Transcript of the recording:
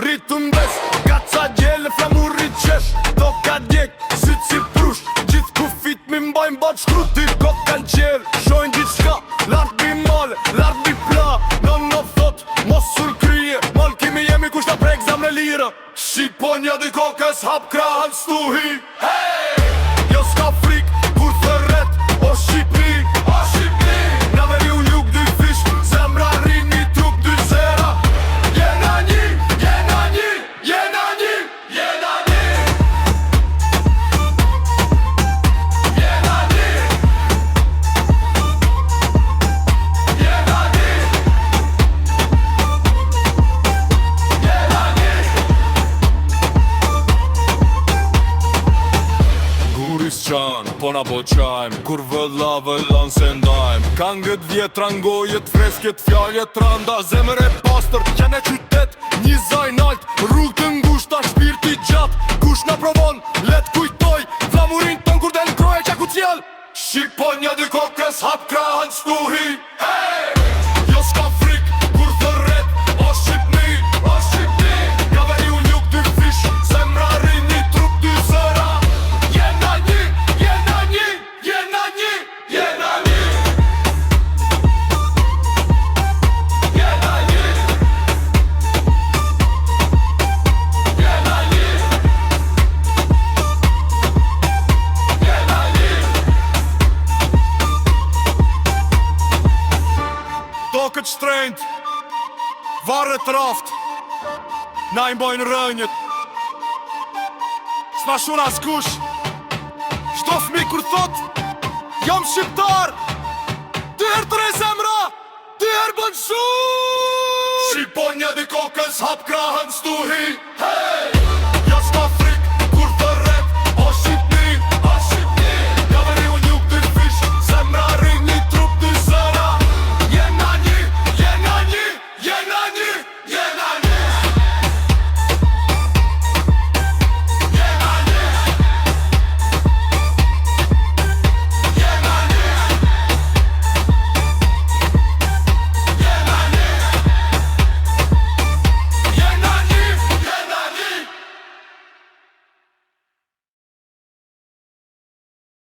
rritë mdes, gaca gjele, flamuri qesh, do ka djek, sytë si prush, gjithë kufit mi mbajnë bat shkruti, kot kanë qelë, shojnë gjithë shka, lartë bi male, lartë bi pla, në thot, mos surkrije, mal kimi jemi kush ta prek zamre lira, Shqiponja di kokës hap krahan stuhi, hey! Jo s'ka frik, kur thërret, o Shqipni, o Shqipni, na veri u ljuk dy fish, zemra rini trup dy zera, jena një, jena një, jena një, jena një, jena një, jena një, jena një. Guris qanë, po na po qajmë, kur vëlla vëllan se ndajmë, kangët vjetra ngojet, fresket fjallet randa, zemër e pastër, qene qytet, një zajn alt, rrugë të ngushta, shpirti gjatë, kush na provon, let kujtoj, flamurin ton kur del kroje qa ku cjell, Shqiponja dy kokës hap krahan stuhi, hey! Jo s'ka frik, kur thërret, o Shqipni, o Shqipni, ka veri u ljuk dy fish, zemra rini trup dy zëra, jena një, jena një, jena një, jena një, jena një, jena një, jena një. Tokët shtrejnët, varët raft, na i mbojnë rënjët, s'na shun askush, shto fmi kur thot, jam shqiptar, dy herë tre zemra, dy herë bën shumë. Shqiponja di kokës hap krahan stuhi, hey!